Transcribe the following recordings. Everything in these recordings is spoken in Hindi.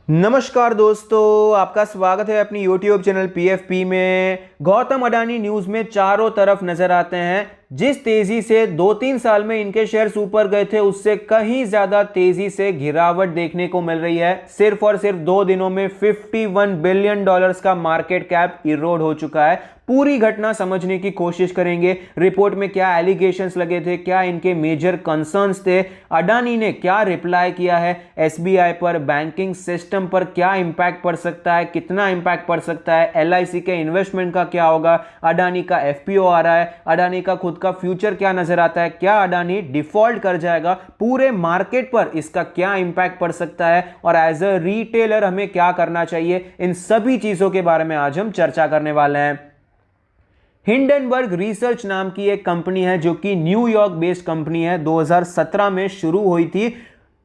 नमस्कार दोस्तों, आपका स्वागत है अपनी YouTube चैनल PFP में। गौतम अडानी न्यूज़ में चारों तरफ नजर आते हैं। जिस तेजी से 2-3 साल में इनके शेयर्स ऊपर गए थे, उससे कहीं ज्यादा तेजी से गिरावट देखने को मिल रही है। सिर्फ और सिर्फ 2 दिनों में $51 बिलियन का मार्केट कैप इरोड हो चुका है। पूरी घटना समझने की कोशिश करेंगे। रिपोर्ट में क्या एलिगेशंस लगे थे, क्या इनके मेजर कंसर्न्स थे, अडानी ने क्या रिप्लाई किया है, SBI पर, बैंकिंग सिस्टम पर क्या इंपैक्ट पड़ सकता है, कितना इंपैक्ट पड़ सकता है, LIC के इन्वेस्टमेंट का क्या होगा, अडानी का FPO आ रहा है, अडानी का खुद का फ्यूचर क्या नजर आता है, क्या अडानी डिफॉल्ट कर जाएगा, पूरे मार्केट पर इसका क्या इंपैक्ट पड़ सकता है और एज अ रिटेलर हमें क्या करना चाहिए, इन सभी चीजों के बारे में आज हम चर्चा करने वाले हैं। हिंडनबर्ग रिसर्च नाम की एक कंपनी है जो कि न्यूयॉर्क बेस्ड कंपनी है। 2017 में शुरू हुई थी।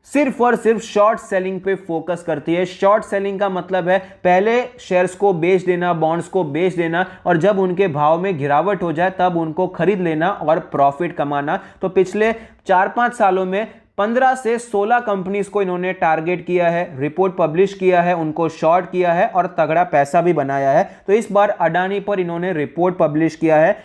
सिर्फ और सिर्फ शॉर्ट सेलिंग पे फोकस करती है। शॉर्ट सेलिंग का मतलब है पहले शेयर्स को बेच देना, बॉन्ड्स को बेच देना और जब उनके भाव में गिरावट हो जाए तब उनको खरीद लेना और प्रॉफिट कमाना। तो पिछले 4-5 सालों में 15 से 16 कंपनीज को इन्होंने टारगेट किया है, रिपोर्ट पब्लिश किया है, उनको शॉर्ट किया है और तगड़ा पैसा भी बनाया है। तो इस बार अडानी पर इन्होंने रिपोर्ट पब्लिश किया है।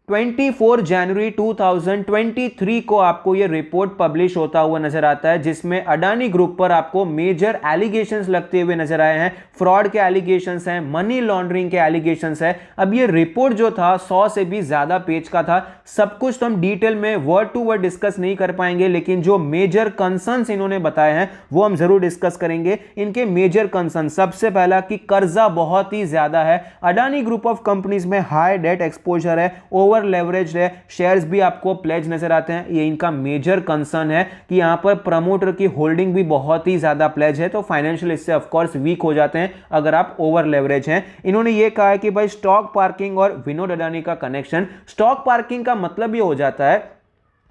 24 जनवरी 2023 को आपको यह रिपोर्ट पब्लिश होता हुआ नजर आता है, जिसमें अडानी ग्रुप पर आपको मेजर एलिगेशंस लगते हुए नजर आए हैं। फ्रॉड के एलिगेशंस हैं, मनी लॉन्ड्रिंग के एलिगेशंस हैं। अब ये रिपोर्ट जो था 100 से भी ज्यादा पेज का था। सब कुछ तो हम डिटेल में वर्ड टू वर्ड डिस्कस नहीं कर पाएंगे, लेकिन जो मेजर कंसर्न्स इन्होंने बताए हैं वो हम जरूर डिस्कस करेंगे। इनके मेजर कंसर्न, सबसे पहला कि कर्जा बहुत ही ज्यादा है। अडानी ग्रुप ऑफ कंपनीज में हाई डेट एक्सपोजर है, ओवर लेवरेज है, शेयर्स भी आपको प्लेज नजर आते हैं। ये इनका मेजर कंसर्न है कि यहां पर प्रमोटर की होल्डिंग भी बहुत ही ज्यादा प्लेज है, तो फाइनेंशियल इससे ऑफ कोर्स वीक हो जाते हैं अगर आप ओवर लेवरेज हैं। इन्होंने ये कहा है कि भाई स्टॉक पार्किंग और विनोद अडानी का कनेक्शन। स्टॉक पार्किंग का मतलब ये हो जाता है,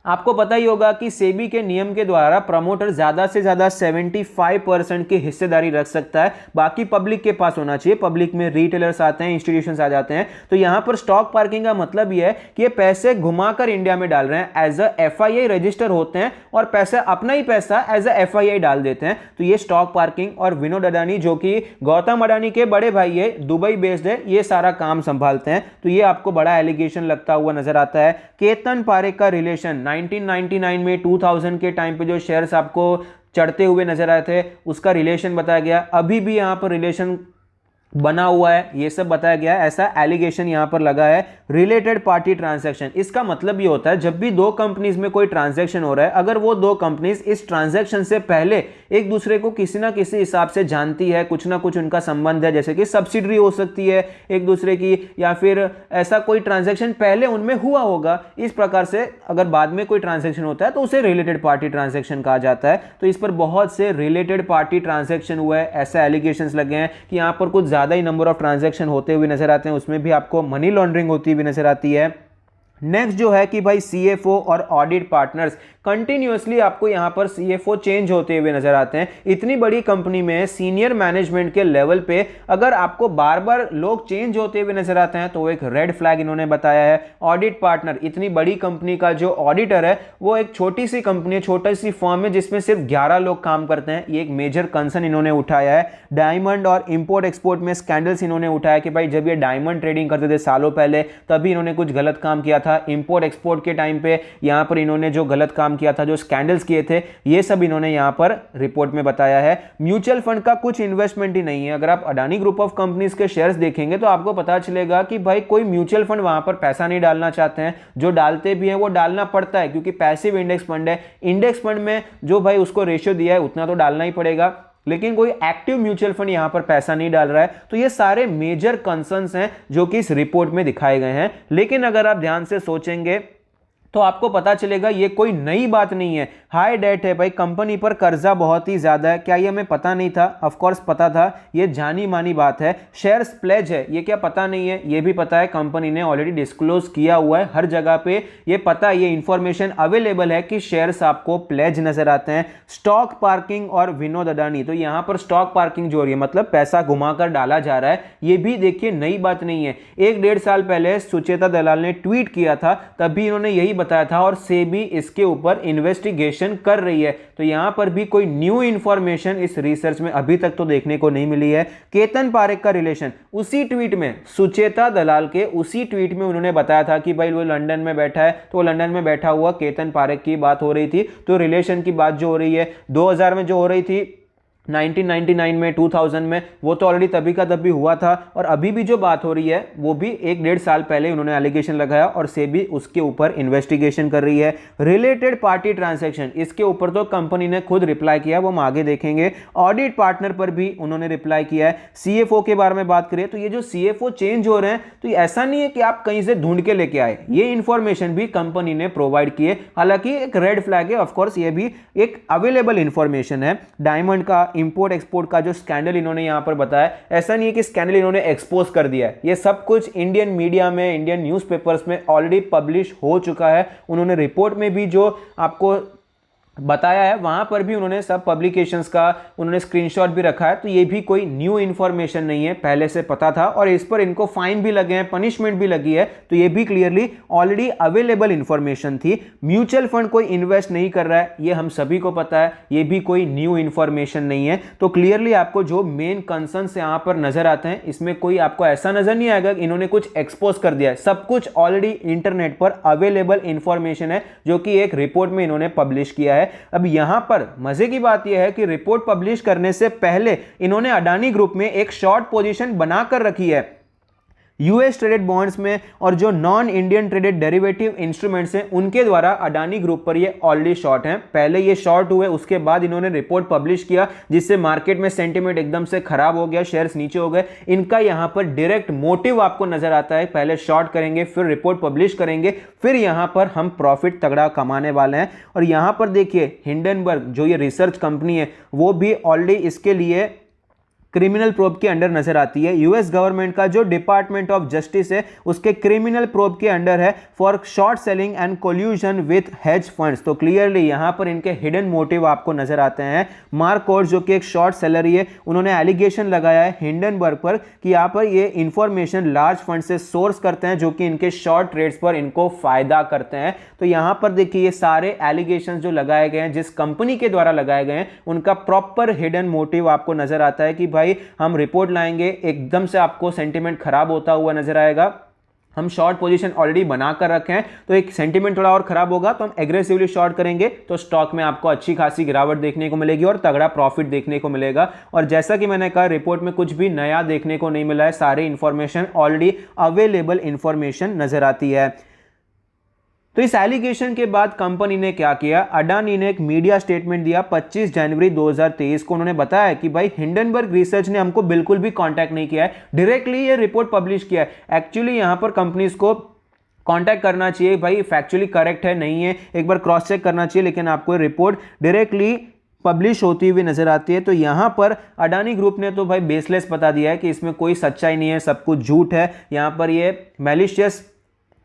आपको पता ही होगा कि सेबी के नियम के द्वारा प्रमोटर ज्यादा से ज्यादा 75% की हिस्सेदारी रख सकता है, बाकी पब्लिक के पास होना चाहिए। पब्लिक में रिटेलर्स आते हैं, इंस्टीट्यूशंस आ जाते हैं। तो यहां पर स्टॉक पार्किंग का मतलब यह है कि ये पैसे घुमाकर इंडिया में डाल रहे हैं, एज अ FII रजिस्टर होते हैं और पैसा, अपना ही पैसा एज अ FII डाल देते हैं। तो ये स्टॉक पार्किंग और विनोद अडानी जो कि गौतम अडानी के बड़े भाई है, दुबई बेस्ड है, ये सारा काम संभालते हैं। तो ये आपको बड़ा एलिगेशन लगता हुआ नजर आता है। केतन पारेख का रिलेशन 1999 में 2000 के टाइम पे जो शेयर्स आपको चढ़ते हुए नजर आए थे उसका रिलेशन बताया गया। अभी भी यहां पर रिलेशन बना हुआ है, ये सब बताया गया है। ऐसा एलिगेशन यहां पर लगा है। रिलेटेड पार्टी ट्रांजैक्शन, इसका मतलब ये होता है जब भी दो कंपनीज में कोई ट्रांजैक्शन हो रहा है, अगर वो दो कंपनीज इस ट्रांजैक्शन से पहले एक दूसरे को किसी ना किसी हिसाब से जानती है, कुछ ना कुछ उनका संबंध है, जैसे कि सब्सिडरी हो सकती है एक दूसरे की, या फिर ऐसा कोई ट्रांजैक्शन पहले उनमें हुआ होगा, इस प्रकार से अगर बाद में कोई ट्रांजैक्शन होता है तो उसे रिलेटेड पार्टी ट्रांजैक्शन कहा जाता है। तो इस पर बहुत से रिलेटेड पार्टी ट्रांजैक्शन हुआ है, ऐसे एलिगेशंस लगे हैं कि यहां पर कुछ ज्यादा ही नंबर ऑफ ट्रांजैक्शन होते हुए नजर आते हैं, उसमें भी आपको मनी लॉन्ड्रिंग होती हुई नजर आती है। नेक्स्ट जो है कि भाई CFO और ऑडिट पार्टनर्स, कंटिन्यूअसली आपको यहां पर CFO चेंज होते हुए नजर आते हैं। इतनी बड़ी कंपनी में सीनियर मैनेजमेंट के लेवल पे अगर आपको बार बार लोग चेंज होते हुए नजर आते हैं तो एक रेड फ्लैग इन्होंने बताया है। ऑडिट पार्टनर, इतनी बड़ी कंपनी का जो ऑडिटर है वो एक छोटी सी कंपनी है, छोटी सी फर्म है जिसमें सिर्फ 11 लोग काम करते हैं। ये एक मेजर कंसर्न इन्होंने उठाया है। डायमंड और इंपोर्ट एक्सपोर्ट में स्कैंडल्स इन्होंने उठाया कि भाई जब ये डायमंड ट्रेडिंग करते थे सालों पहले, तभी इन्होंने कुछ गलत काम किया था। इंपोर्ट एक्सपोर्ट के टाइम पे यहां पर इन्होंने जो गलत काम किया था, जो स्कैंडल्स किए थे, ये सब इन्होंने यहां पर रिपोर्ट में बताया है। म्यूचुअल फंड का कुछ इन्वेस्टमेंट ही नहीं है। अगर आप अडानी ग्रुप ऑफ कंपनीज के शेयर्स देखेंगे तो आपको पता चलेगा कि भाई कोई म्यूचुअल फंड वहां पर पैसा नहीं डालना चाहते हैं। जो डालते भी हैं वो डालना पड़ता है क्योंकि पैसिव इंडेक्स फंड है। इंडेक्स फंड में जो भाई उसको रेशियो दिया है उतना तो डालना ही पड़ेगा, लेकिन कोई एक्टिव म्यूचुअल फंड यहां पर पैसा नहीं डाल रहा है। तो ये सारे मेजर कंसर्न्स हैं जो कि इस रिपोर्ट में दिखाए गए हैं। लेकिन अगर आप ध्यान से सोचेंगे तो आपको पता चलेगा ये कोई नई बात नहीं है। हाई डेट है भाई, कंपनी पर कर्जा बहुत ही ज्यादा है। क्या ये हमें पता नहीं था? ऑफ कोर्स पता था, ये जानी मानी बात है। शेयर्स प्लेज है, ये क्या पता नहीं है? ये भी पता है, कंपनी ने ऑलरेडी डिस्क्लोज किया हुआ है हर जगह पे, ये पता है, ये इंफॉर्मेशन अवेलेबल है कि शेयर्स आपको प्लेज नजर आते हैं। स्टॉक पार्किंग और विनोद अडानी, तो यहां पर स्टॉक पार्किंग जो हो रही है मतलब पैसा घुमाकर डाला जा रहा है, ये भी देखिए नई बात नहीं है। 1-1.5 साल पहले सुचेता दलाल ने ट्वीट किया था, तभी इन्होंने यही बताया था और सेबी इसके ऊपर इन्वेस्टिगेशन एलिगेशन कर रही है। तो यहां पर भी कोई न्यू इंफॉर्मेशन इस रिसर्च में अभी तक तो देखने को नहीं मिली है। केतन पारेख का रिलेशन उसी ट्वीट में, सुचेता दलाल के उसी ट्वीट में उन्होंने बताया था कि भाई वो लंदन में बैठा है, तो लंदन में बैठा हुआ केतन पारेख की बात हो रही थी। तो रिलेशन की बात जो हो रही है 2000 में जो हो रही थी, 1999 में, 2000 में, वो तो ऑलरेडी तभी का तभी हुआ था। और अभी भी जो बात हो रही है वो भी 1-1.5 साल पहले उन्होंने एलिगेशन लगाया और सेबी उसके ऊपर इन्वेस्टिगेशन कर रही है। रिलेटेड पार्टी ट्रांजैक्शन, इसके ऊपर तो कंपनी ने खुद रिप्लाई किया, वो हम आगे देखेंगे। ऑडिट पार्टनर पर भी उन्होंने रिप्लाई किया है। सीएफओ के बारे में बात करें तो ये जो सीएफओ चेंज हो रहे हैं, तो ऐसा नहीं है कि आप कहीं से ढूंढ के लेके आए, ये इंफॉर्मेशन भी कंपनी ने प्रोवाइड की है। हालांकि एक रेड फ्लैग है, ऑफकोर्स ये भी एक अवेलेबल इंफॉर्मेशन है। डायमंड का इंपोर्ट एक्सपोर्ट का जो स्कैंडल इन्होंने यहां पर बताया, ऐसा नहीं है कि स्कैंडल इन्होंने एक्सपोज कर दिया है, ये सब कुछ इंडियन मीडिया में, इंडियन न्यूज़पेपर्स में ऑलरेडी पब्लिश हो चुका है। उन्होंने रिपोर्ट में भी जो आपको बताया है वहां पर भी उन्होंने सब पब्लिकेशंस का उन्होंने स्क्रीनशॉट भी रखा है। तो ये भी कोई न्यू इंफॉर्मेशन नहीं है, पहले से पता था और इस पर इनको फाइन भी लगे हैं, पनिशमेंट भी लगी है। तो ये भी क्लियरली ऑलरेडी अवेलेबल इंफॉर्मेशन थी। म्यूचुअल फंड कोई इन्वेस्ट नहीं कर रहा है, ये हम सभी को पता है, ये भी कोई न्यू इंफॉर्मेशन नहीं है। तो क्लियरली आपको जो मेन कंसर्न्स यहां पर नजर आते हैं, इसमें कोई आपको ऐसा नजर नहीं आएगा कि इन्होंने कुछ एक्सपोज कर दिया है। सब कुछ ऑलरेडी इंटरनेट पर अवेलेबल इंफॉर्मेशन है जो कि एक रिपोर्ट में इन्होंने पब्लिश किया है। अब यहां पर मजे की बात यह है कि रिपोर्ट पब्लिश करने से पहले इन्होंने अडानी ग्रुप में एक शॉर्ट पोजीशन बनाकर रखी है यूएस ट्रेडेड बॉन्ड्स में, और जो non Indian traded derivative instruments हैं उनके द्वारा अडानी ग्रुप पर ये ऑलरेडी शॉर्ट हैं। पहले ये शॉर्ट हुए, उसके बाद इन्होंने रिपोर्ट पब्लिश किया जिससे मार्केट में सेंटीमेंट एकदम से खराब हो गया, शेयर्स नीचे हो गए। इनका यहां पर डायरेक्ट मोटिव आपको नजर आता है, पहले शॉर्ट करेंगे, फिर रिपोर्ट पब्लिश करेंगे, फिर यहां पर हम प्रॉफिट तगड़ा कमाने वाले हैं। और यहां पर देखिए हिंडनबर्ग जो ये रिसर्च कंपनी है वो भी ऑलरेडी इसके लिए क्रिमिनल प्रोब के अंडर नजर आती है। यूएस गवर्नमेंट का जो डिपार्टमेंट ऑफ जस्टिस है उसके क्रिमिनल प्रोब के अंडर है for short selling and collision with hedge funds. तो क्लियरली यहां पर इनके हिडन मोटिव आपको नजर आते हैं। मार्क कोर्स जो कि एक शॉर्ट सेलर है, उन्होंने एलिगेशन लगाया है हिंडनबर्ग पर कि यहां पर ये इंफॉर्मेशन लार्ज फंड से सोर्स करते हैं जो कि इनके शॉर्ट ट्रेड्स पर इनको फायदा करते हैं। तो यहां पर देखिए ये सारे एलिगेशन जो लगाए गए हैं, जिस कंपनी के द्वारा लगाए गए हैं, उनका प्रॉपर हिडन मोटिव आपको नजर आता है कि भाई हम रिपोर्ट लाएंगे, एकदम से आपको सेंटीमेंट खराब होता हुआ नजर आएगा। हम शॉर्ट पोजीशन ऑलरेडी बनाकर रखे हैं, तो एक सेंटीमेंट थोड़ा और खराब होगा तो हम एग्रेसिवली शॉर्ट करेंगे, तो स्टॉक में आपको अच्छी खासी गिरावट देखने को मिलेगी और तगड़ा प्रॉफिट देखने को मिलेगा। और जैसा कि मैंने कहा रिपोर्ट में कुछ भी नया देखने को नहीं मिला है, सारी इंफॉर्मेशन ऑलरेडी अवेलेबल इंफॉर्मेशन नजर आती है। तो इस एलिगेशन के बाद कंपनी ने क्या किया, अडानी ने एक मीडिया स्टेटमेंट दिया 25 जनवरी 2023 को। उन्होंने बताया कि भाई हिंडनबर्ग रिसर्च ने हमको बिल्कुल भी कांटेक्ट नहीं किया है, डायरेक्टली ये रिपोर्ट पब्लिश किया है। एक्चुअली यहां पर कंपनीज को कांटेक्ट करना चाहिए, भाई फैक्चुअली करेक्ट है नहीं है, एक बार क्रॉस चेक करना चाहिए, लेकिन आपको रिपोर्ट डायरेक्टली पब्लिश होती हुई नजर आती है। तो यहां पर अडानी ग्रुप ने तो भाई बेसलेस बता दिया है कि इसमें कोई सच्चाई नहीं है, सब कुछ झूठ है, यहां पर ये मैलिशियस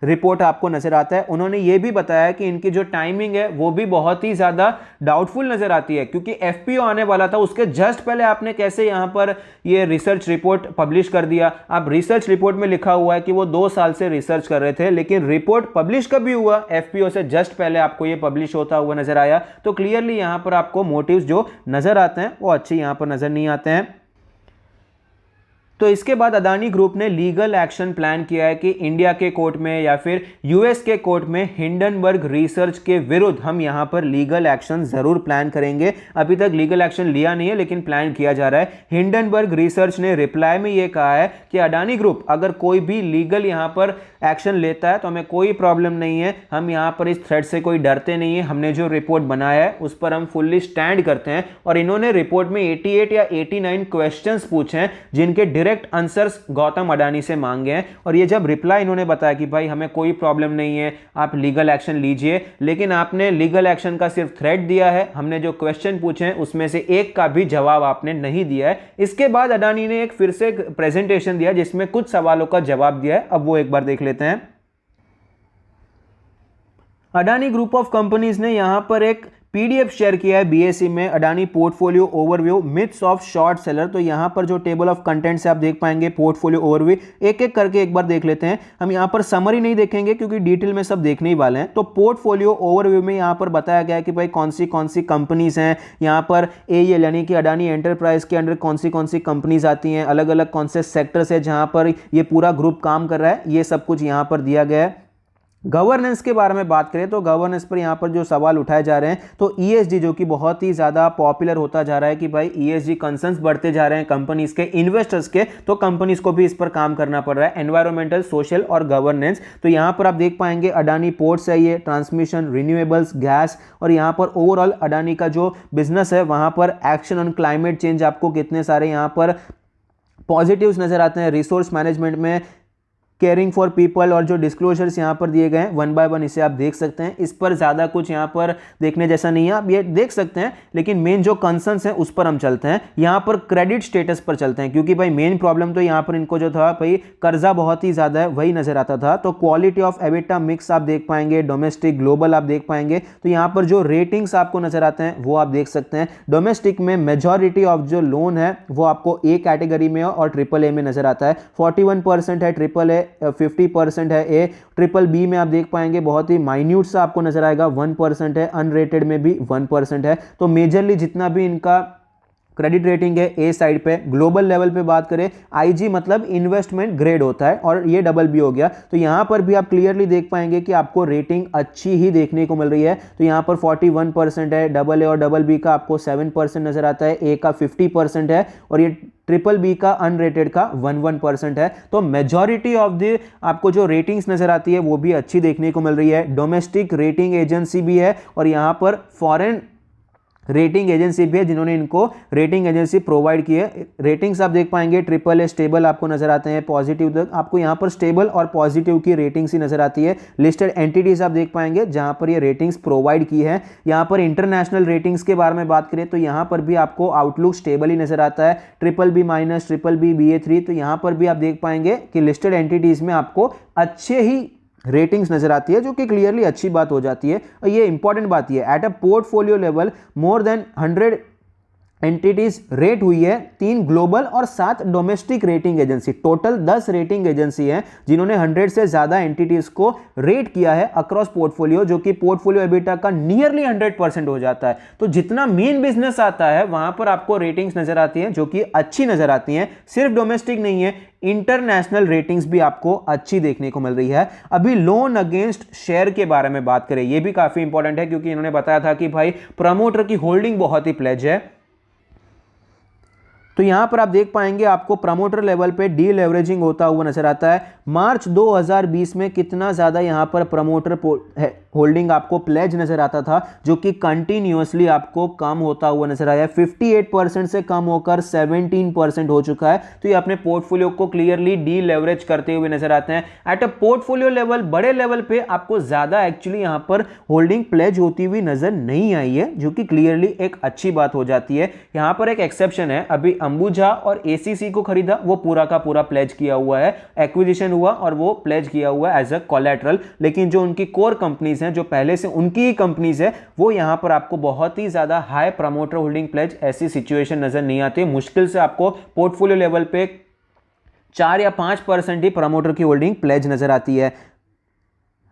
रिपोर्ट आपको नजर आता है। उन्होंने ये भी बताया कि इनकी जो टाइमिंग है वो भी बहुत ही ज्यादा डाउटफुल नजर आती है, क्योंकि एफपीओ आने वाला था, उसके जस्ट पहले आपने कैसे यहां पर ये रिसर्च रिपोर्ट पब्लिश कर दिया। अब रिसर्च रिपोर्ट में लिखा हुआ है कि वो 2 साल से रिसर्च कर रहे थे, लेकिन रिपोर्ट पब्लिश कभी हुआ, एफपीओ से जस्ट पहले आपको ये पब्लिश होता हुआ नजर आया। तो क्लियरली यहां पर आपको मोटिव्स जो नजर आते हैं वो अच्छे यहां पर नजर नहीं आते हैं। तो इसके बाद अडानी ग्रुप ने लीगल एक्शन प्लान किया है कि इंडिया के कोर्ट में या फिर यूएस के कोर्ट में हिंडनबर्ग रिसर्च के विरुद्ध हम यहां पर लीगल एक्शन जरूर प्लान करेंगे। अभी तक लीगल एक्शन लिया नहीं है, लेकिन प्लान किया जा रहा है। हिंडनबर्ग रिसर्च ने रिप्लाई में यह कहा है कि अडानी ग्रुप अगर कोई भी लीगल यहां पर एक्शन लेता है तो हमें कोई प्रॉब्लम नहीं है, हम यहां पर इस थ्रेड से कोई डरते नहीं है, हमने जो रिपोर्ट बनाया है उस पर हम फुल्ली स्टैंड करते हैं। और इन्होंने रिपोर्ट में 88 या 89 क्वेश्चंस पूछे हैं जिनके डायरेक्ट आंसर्स गौतम अडानी से मांगे हैं। और ये जब रिप्लाई इन्होंने बताया कि भाई हमें कोई प्रॉब्लम नहीं है, आप लीगल एक्शन लीजिए, लेकिन आपने लीगल एक्शन का सिर्फ थ्रेड दिया है, हमने जो क्वेश्चन पूछे हैं उसमें से एक का भी जवाब आपने नहीं दिया है। इसके बाद अडानी ने एक फिर से प्रेजेंटेशन दिया जिसमें कुछ सवालों का जवाब दिया है, अब वो एक बार देख लेते हैं। अडानी ग्रुप ऑफ कंपनीज ने यहां पर एक पीडीएफ शेयर किया है बीएसई में, Adani portfolio overview myths of short seller. तो यहां पर जो टेबल ऑफ कंटेंट से आप देख पाएंगे पोर्टफोलियो ओवरव्यू, एक एक करके एक बार देख लेते हैं। हम यहां पर समरी नहीं देखेंगे क्योंकि डिटेल में सब देखने ही वाले हैं। तो पोर्टफोलियो ओवरव्यू में यहां पर बताया गया है कि भाई कौन सी कंपनीज हैं, यहां पर एएल यानी कि अडानी एंटरप्राइज के अंडर कौन सी कंपनीज आती हैं, अलग अलग कौन से सेक्टर्स है जहां पर ये पूरा ग्रुप काम कर रहा है, ये सब कुछ यहां पर दिया गया है। गवर्नेंस के बारे में बात करें तो गवर्नेंस पर यहां पर जो सवाल उठाए जा रहे हैं, तो ईएसजी जो कि बहुत ही ज्यादा पॉपुलर होता जा रहा है कि भाई ईएसजी कंसर्न्स बढ़ते जा रहे हैं कंपनीज के, इन्वेस्टर्स के, तो कंपनीज को भी इस पर काम करना पड़ रहा है, एनवायरमेंटल, सोशल और गवर्नेंस। तो यहां पर आप देख पाएंगे अडानी पोर्ट्स है, ये ट्रांसमिशन, रिन्यूएबल्स, गैस, और यहां पर ओवरऑल अडानी का जो बिजनेस है वहां पर एक्शन ऑन क्लाइमेट चेंज, आपको कितने सारे यहां पर पॉजिटिव्स नजर आते हैं। रिसोर्स मैनेजमेंट में केयरिंग फॉर पीपल और जो डिस्क्लोजर्स यहाँ पर दिए गए हैं वन बाय वन, इसे आप देख सकते हैं। इस पर ज़्यादा कुछ यहाँ पर देखने जैसा नहीं है, आप ये देख सकते हैं, लेकिन मेन जो कंसर्न्स हैं उस पर हम चलते हैं। यहाँ पर क्रेडिट स्टेटस पर चलते हैं क्योंकि भाई मेन प्रॉब्लम तो यहाँ पर इनको जो था भाई कर्जा बहुत ही ज़्यादा है, वही नजर आता था। तो क्वालिटी ऑफ एबिटा मिक्स आप देख पाएंगे, डोमेस्टिक ग्लोबल आप देख पाएंगे। तो यहाँ पर जो रेटिंग्स आपको नजर आते हैं वो आप देख सकते हैं। डोमेस्टिक में मेजॉरिटी ऑफ जो लोन है वो आपको ए कैटेगरी में और ट्रिपल ए में नजर आता है। 41% है ट्रिपल ए, 50% है ए। ट्रिपल बी में आप देख पाएंगे बहुत ही माइन्यूट सा आपको नजर आएगा, 1% है। अनरेटेड में भी 1% है। तो मेजरली जितना भी इनका क्रेडिट रेटिंग है ए साइड पे। ग्लोबल लेवल पे बात करें, आईजी मतलब इन्वेस्टमेंट ग्रेड होता है और ये डबल बी हो गया। तो यहां पर भी आप क्लियरली देख पाएंगे कि आपको रेटिंग अच्छी ही देखने को मिल रही है। तो यहां पर 41% है, डबल ए और डबल बी का आपको 7% नजर आता है, ए का 50% है और ये ट्रिपल बी का अनरेटेड का 11% है। तो मेजॉरिटी ऑफ द आपको जो रेटिंग्स नजर आती है वो भी अच्छी देखने को मिल रही है। डोमेस्टिक रेटिंग एजेंसी भी है और यहां पर फॉरेन रेटिंग एजेंसी भी है जिन्होंने इनको रेटिंग एजेंसी प्रोवाइड की है। रेटिंग्स आप देख पाएंगे ट्रिपल ए स्टेबल आपको नजर आते हैं, पॉजिटिव तक आपको यहां पर स्टेबल और पॉजिटिव की रेटिंग्स ही नजर आती है। लिस्टेड एंटिटीज आप देख पाएंगे जहां पर ये रेटिंग्स प्रोवाइड की है। यहां पर इंटरनेशनल रेटिंग्स के बारे में बात करें तो यहां पर भी आपको आउटलुक स्टेबल ही नजर आता है, triple B minus, triple B, BA3। तो यहां पर भी आप देख पाएंगे कि लिस्टेड एंटिटीज में आपको अच्छे ही रेटिंग्स नजर आती है, जो कि क्लियरली अच्छी बात हो जाती है। और ये इंपॉर्टेंट बात ये, at a portfolio level more than 100 entities rate हुई है, 3 ग्लोबल और 7 domestic rating agency. Total 10 rating agency हैं जिन्होंने 100 से ज्यादा एंटिटीज को रेट किया है अक्रॉस पोर्टफोलियो, जो कि पोर्टफोलियो एबिटा का नियरली 100% हो जाता है। तो जितना मेन बिजनेस आता है वहां पर आपको रेटिंग्स नजर आती हैं जो कि अच्छी नजर आती हैं। सिर्फ डोमेस्टिक नहीं है, इंटरनेशनल रेटिंग्स भी आपको अच्छी देखने को मिल रही है। अभी लोन अगेंस्ट शेयर के बारे में बात करें, यह भी काफी इंपॉर्टेंट है क्योंकि इन्होंने बताया था कि भाई प्रमोटर की होल्डिंग बहुत ही प्लेज है। तो यहां पर आप देख पाएंगे आपको प्रमोटर लेवल पे डी लेवरेजिंग होता हुआ नजर आता है। मार्च 2020 में कितना ज्यादा यहां पर प्रमोटर होल्डिंग आपको प्लेज नजर आता था, जो कि कंटिन्यूअसली आपको कम होता हुआ नजर आया। 58% से कम होकर 17% हो चुका है। तो ये अपने पोर्टफोलियो को क्लियरली डी लेवरेज करते हुए नजर आते हैं। एट अ पोर्टफोलियो लेवल, बड़े लेवल पे आपको ज्यादा एक्चुअली यहां पर होल्डिंग प्लेज होती हुई नजर नहीं आई है, जो कि क्लियरली एक अच्छी बात हो जाती है। यहां पर एक एक्सेप्शन है, अभी अंबुजा और एसीसी को खरीदा, वो पूरा का पूरा प्लेज किया हुआ है, एक्विजिशन हुआ और वो प्लेज किया हुआ है एज अ कोलैटरल। लेकिन जो उनकी कोर कंपनीज हैं, जो पहले से उनकी ही कंपनीज है, वो यहां पर आपको बहुत ही ज्यादा हाई प्रमोटर होल्डिंग प्लेज ऐसी सिचुएशन नजर नहीं आती। मुश्किल से आपको पोर्टफोलियो लेवल पे 4 या 5% ही प्रमोटर की होल्डिंग प्लेज नजर आती है।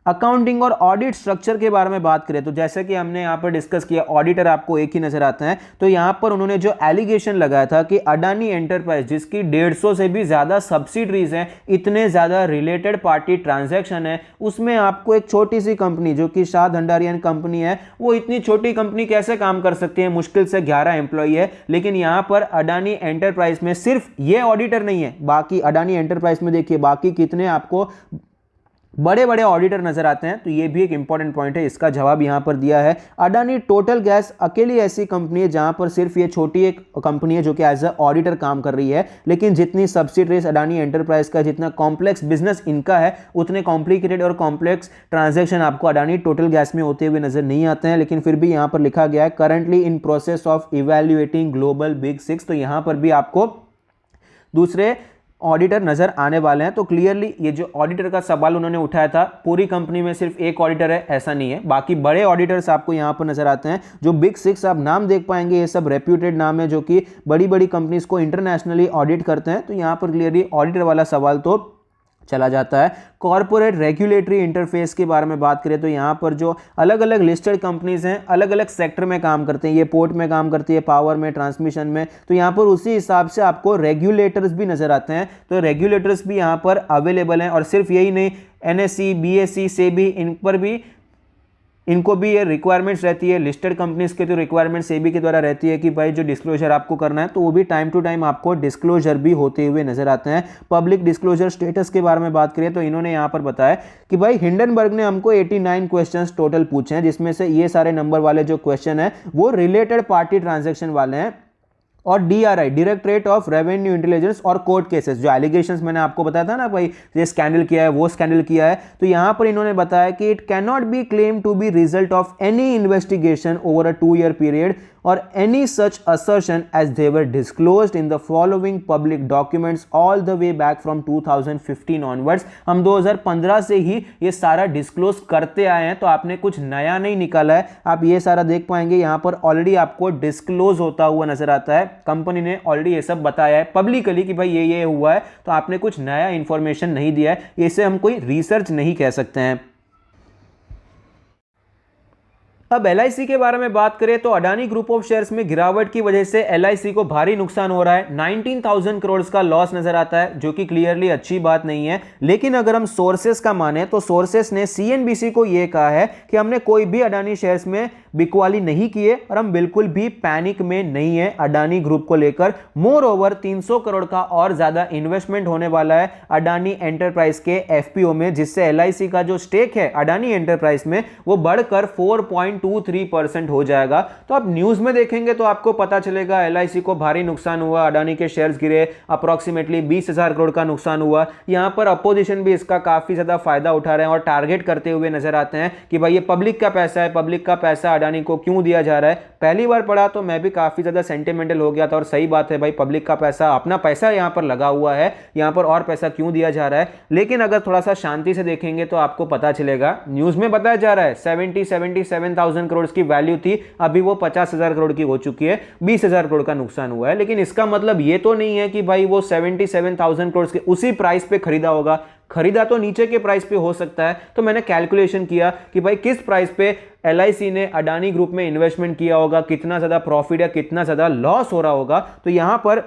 अकाउंटिंग और ऑडिट स्ट्रक्चर के बारे में बात करें तो जैसे कि हमने यहां पर डिस्कस किया, ऑडिटर आपको एक ही नजर आता है। तो यहां पर उन्होंने जो एलिगेशन लगाया था कि अडानी एंटरप्राइज, जिसकी 150 से भी ज्यादा सब्सिडरीज हैं, इतने ज्यादा रिलेटेड पार्टी ट्रांजैक्शन है, उसमें आपको एक छोटी सी कंपनी जो कि शाह भंडारियन कंपनी है, वो इतनी छोटी कंपनी कैसे काम कर सकती है? मुश्किल से 11 एम्प्लॉई है। लेकिन यहां पर अडानी एंटरप्राइज में सिर्फ ये ऑडिटर नहीं है, बाकी अडानी एंटरप्राइज में देखिए बाकी कितने आपको बड़े बड़े ऑडिटर नजर आते हैं। तो ये भी एक इंपॉर्टेंट पॉइंट है, इसका जवाब यहां पर दिया है। अडानी टोटल गैस अकेली ऐसी कंपनी है जहां पर सिर्फ ये छोटी एक कंपनी है जो कि एज अ ऑडिटर काम कर रही है। लेकिन जितनी सब्सिडरीज अडानी एंटरप्राइज का, जितना कॉम्प्लेक्स बिजनेस इनका है, उतने कॉम्प्लिकेटेड और कॉम्प्लेक्स ट्रांजैक्शन आपको अडानी टोटल गैस में होते हुए नजर नहीं आते हैं। लेकिन फिर भी यहां पर लिखा गया है currently in process of evaluating global big 6। तो यहां पर भी आपको दूसरे ऑडिटर नजर आने वाले हैं। तो क्लियरली ये जो ऑडिटर का सवाल उन्होंने उठाया था, पूरी कंपनी में सिर्फ एक ऑडिटर है ऐसा नहीं है, बाकी बड़े ऑडिटर्स आपको यहां पर नजर आते हैं। जो बिग 6 आप नाम देख पाएंगे, ये सब रेप्यूटेड नाम है जो कि बड़ी बड़ी कंपनीज को इंटरनेशनली ऑडिट करते हैं। तो यहां पर क्लियरली ऑडिटर वाला सवाल तो चला जाता है। कॉर्पोरेट रेगुलेटरी इंटरफेस के बारे में बात करें तो यहाँ पर जो अलग अलग लिस्टेड कंपनीज हैं, अलग अलग सेक्टर में काम करते हैं, ये पोर्ट में काम करती है, पावर में, ट्रांसमिशन में, तो यहाँ पर उसी हिसाब से आपको रेगुलेटर्स भी नजर आते हैं। तो रेगुलेटर्स भी यहाँ पर अवेलेबल हैं। और सिर्फ यही नहीं, एनएससी, बीएसई, सेबी, इन पर भी इनको भी ये रिक्वायरमेंट्स रहती है। लिस्टेड कंपनीज के तो रिक्वायरमेंट सेबी के द्वारा रहती है कि भाई जो डिस्क्लोजर आपको करना है, तो वो भी टाइम टू टाइम आपको डिस्क्लोजर भी होते हुए नजर आते हैं। पब्लिक डिस्क्लोजर स्टेटस के बारे में बात करें तो इन्होंने यहाँ पर बताया कि भाई हिंडनबर्ग ने हमको 89 क्वेश्चंस टोटल पूछे हैं, जिसमें से ये सारे नंबर वाले जो क्वेश्चन है वो रिलेटेड पार्टी ट्रांजेक्शन वाले हैं। और DRI, directorate of revenue intelligence, और कोर्ट केसेस, जो एलिगेशंस मैंने आपको बताया था ना भाई, ये स्कैंडल किया है, वो स्कैंडल किया है, तो यहां पर इन्होंने बताया कि it can not be claim to be result of any investigation over a 2 year period or any such assertion as they were disclosed in the following public documents all the way back from 2015 onwards। हम 2015 से ही ये सारा डिस्क्लोज करते आए हैं, तो आपने कुछ नया नहीं निकाला है। आप ये सारा देख पाएंगे, यहाँ पर ऑलरेडी आपको डिस्क्लोज होता हुआ नजर आता है। कंपनी ने ऑलरेडी ये सब बताया है पब्लिकली कि भाई ये हुआ है, तो आपने कुछ नया इंफॉर्मेशन नहीं दिया है। इसे हम कोई रिसर्च नहीं कह सकते हैं। अब LIC के बारे में बात करें तो अडानी ग्रुप ऑफ शेयर्स में गिरावट की वजह से LIC को भारी नुकसान हो रहा है। 19,000 करोड़ का लॉस नजर आता है, जो कि क्लियरली अच्छी बात नहीं है। लेकिन अगर हम सोर्सेस का माने तो सोर्सेस ने CNBC को यह कहा है कि हमने कोई भी अडानी शेयर्स में बिकवाली नहीं की है और हम बिल्कुल भी पैनिक में नहीं है अडानी ग्रुप को लेकर। मोर ओवर 300 करोड़ का और ज्यादा इन्वेस्टमेंट होने वाला है अडानी एंटरप्राइज के FPO में, जिससे LIC का जो स्टेक है अडानी एंटरप्राइज में वो बढ़कर 4.23% हो जाएगा। तो आप न्यूज में देखेंगे तो आपको पता चलेगा LIC को भारी नुकसान हुआ, अडानी के शेयर्स गिरे, अप्रोक्सीमेटली 20,000 करोड़ का नुकसान हुआ। यहां पर अपोजिशन भी इसका काफी ज्यादा फायदा उठा रहे हैं और टारगेट करते हुए नजर आते हैं कि भाई ये पब्लिक का पैसा है, पब्लिक का पैसा अडानी को क्यों दिया जा रहा है। पहली बार पढ़ा तो मैं भी काफी ज्यादा सेंटिमेंटल हो गया था, और सही बात है भाई, पब्लिक का पैसा, अपना पैसा यहां पर लगा हुआ है, यहां पर और पैसा क्यों दिया जा रहा है। लेकिन अगर थोड़ा सा शांति से देखेंगे तो आपको पता चलेगा, न्यूज में बताया जा रहा है 77,000 करोड़ की वैल्यू थी, अभी वो 50,000 करोड़ की हो चुकी है, 20,000 करोड़ का नुकसान हुआ है। लेकिन इसका मतलब ये तो नहीं है कि भाई वो 77,000 करोड़ के उसी प्राइस पे खरीदा होगा, खरीदा तो नीचे के प्राइस पे हो सकता है। तो मैंने कैलकुलेशन किया कि भाई किस प्राइस पे LIC ने अडानी ग्रुप में इन्वेस्टमेंट किया होगा, कितना ज्यादा प्रॉफिट या कितना ज्यादा लॉस हो रहा होगा। तो यहां पर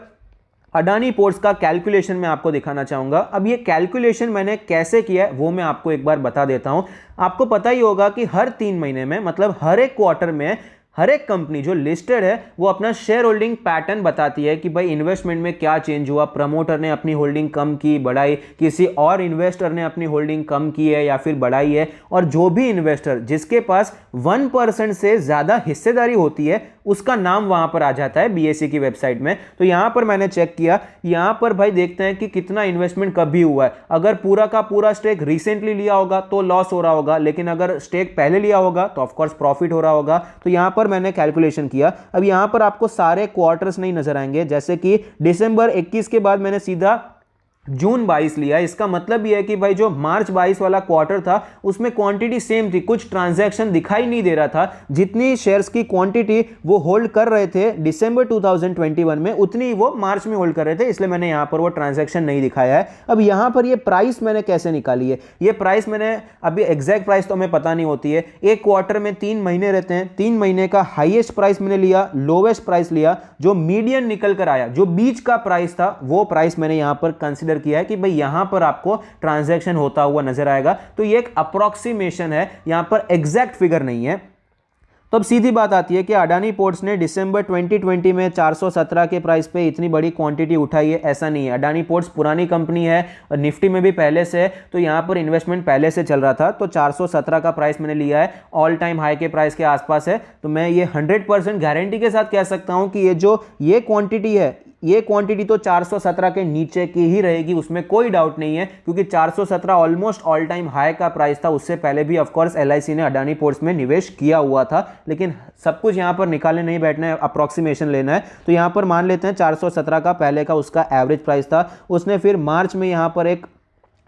अडानी पोर्ट्स का कैलकुलेशन मैं आपको दिखाना चाहूंगा। अब ये कैलकुलेशन मैंने कैसे किया है वो मैं आपको एक बार बता देता हूं। आपको पता ही होगा कि हर 3 महीने में, मतलब हर एक क्वार्टर में, हर एक कंपनी जो लिस्टेड है वो अपना शेयर होल्डिंग पैटर्न बताती है कि भाई इन्वेस्टमेंट में क्या चेंज हुआ, प्रमोटर ने अपनी होल्डिंग कम की, बढ़ाई, किसी और इन्वेस्टर ने अपनी होल्डिंग कम की है या फिर बढ़ाई है। और जो भी इन्वेस्टर जिसके पास 1% से ज्यादा हिस्सेदारी होती है उसका नाम वहां पर आ जाता है BSE की वेबसाइट में। तो यहां पर मैंने चेक किया, यहां पर भाई देखते हैं कि कितना इन्वेस्टमेंट कभी हुआ है। अगर पूरा का पूरा स्टेक रिसेंटली लिया होगा तो लॉस हो रहा होगा, लेकिन अगर स्टेक पहले लिया होगा तो ऑफकोर्स प्रॉफिट हो रहा होगा। तो यहां पर मैंने कैलकुलेशन किया। अब यहां पर आपको सारे क्वार्टर्स नहीं नजर आएंगे, जैसे कि दिसंबर 21 के बाद मैंने सीधा जून 22 लिया। इसका मतलब यह है कि भाई जो मार्च 22 वाला क्वार्टर था उसमें क्वांटिटी सेम थी, कुछ ट्रांजैक्शन दिखाई नहीं दे रहा था। जितनी शेयर्स की क्वांटिटी वो होल्ड कर रहे थे दिसंबर 2021 में, उतनी वो मार्च में होल्ड कर रहे थे, इसलिए मैंने यहां पर वो ट्रांजैक्शन नहीं दिखाया है। अब यहां पर ये प्राइस मैंने कैसे निकाली है, ये प्राइस मैंने अभी एग्जैक्ट प्राइस तो हमें पता नहीं होती है। एक क्वार्टर में 3 महीने रहते हैं, 3 महीने का हाईएस्ट प्राइस मैंने लिया, लोवेस्ट प्राइस लिया, जो मीडियन निकल कर आया, जो बीच का प्राइस था वो प्राइस मैंने यहां पर कंसिडर किया है कि भाई यहां पर आपको ट्रांजैक्शन होता हुआ नजर आएगा। तो ये एक अप्रोक्सीमेशन है, यहां पर एग्जैक्ट फिगर नहीं है। तो अब सीधी बात आती है कि अडानी पोर्ट्स ने दिसंबर 2020 में 417 के प्राइस पे इतनी बड़ी क्वांटिटी उठाई है, ऐसा नहीं है। अडानी पोर्ट्स पुरानी कंपनी है और निफ्टी में भी पहले से है, तो यहाँ पर इन्वेस्टमेंट पहले से चल रहा था। तो 417 का प्राइस मैंने लिया है, ऑल टाइम हाई के प्राइस के आसपास है। तो मैं ये 100% गारंटी के साथ कह सकता हूँ कि ये जो ये क्वांटिटी है ये क्वांटिटी तो 417 के नीचे की ही रहेगी, उसमें कोई डाउट नहीं है, क्योंकि 417 ऑलमोस्ट ऑल टाइम हाई का प्राइस था। उससे पहले भी ऑफ कोर्स एलआईसी ने अडानी पोर्ट्स में निवेश किया हुआ था, लेकिन सब कुछ यहां पर निकालने नहीं बैठना है, अप्रॉक्सीमेशन लेना है। तो यहां पर मान लेते हैं 417 का पहले का उसका एवरेज प्राइस था। उसने फिर मार्च में यहां पर एक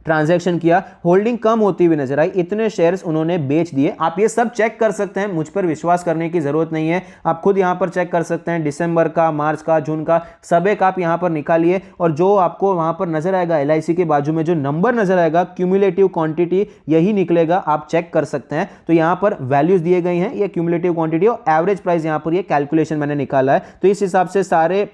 ट्रांजैक्शन किया, होल्डिंग कम होती हुई नजर आई, इतने शेयर्स उन्होंने बेच दिए। आप ये सब चेक कर सकते हैं, मुझ पर विश्वास करने की जरूरत नहीं है, आप खुद यहां पर चेक कर सकते हैं। दिसंबर का, मार्च का, जून का, सब एक आप यहां पर निकालिए और जो आपको वहां पर नजर आएगा एलआईसी के बाजू में जो नंबर नजर आएगा क्यूमुलेटिव क्वांटिटी यही निकलेगा, आप चेक कर सकते हैं। तो यहां पर वैल्यूज दिए गए हैं, ये क्यूमुलेटिव क्वांटिटी और एवरेज प्राइस यहां पर ये कैलकुलेशन मैंने निकाला है। तो इस हिसाब से सारे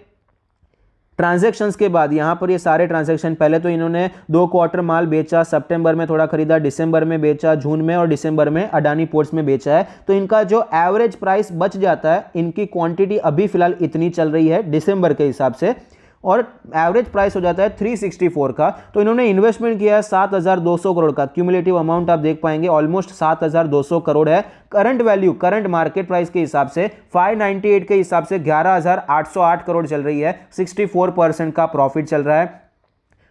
ट्रांजैक्शंस के बाद यहां पर ये सारे ट्रांजैक्शन, पहले तो इन्होंने 2 क्वार्टर माल बेचा, सितंबर में थोड़ा खरीदा, दिसंबर में बेचा, जून में और दिसंबर में अडानी पोर्ट्स में बेचा है। तो इनका जो एवरेज प्राइस बच जाता है, इनकी क्वांटिटी अभी फिलहाल इतनी चल रही है दिसंबर के हिसाब से, और एवरेज प्राइस हो जाता है 364 का। तो इन्होंने इन्वेस्टमेंट किया है 7200 करोड़ का, क्यूमुलेटिव अमाउंट आप देख पाएंगे ऑलमोस्ट 7200 करोड़ है। Current value, current market price के हिसाब से 598 के हिसाब से 11808 करोड़ चल रही है, 64% का प्रॉफिट चल रहा है।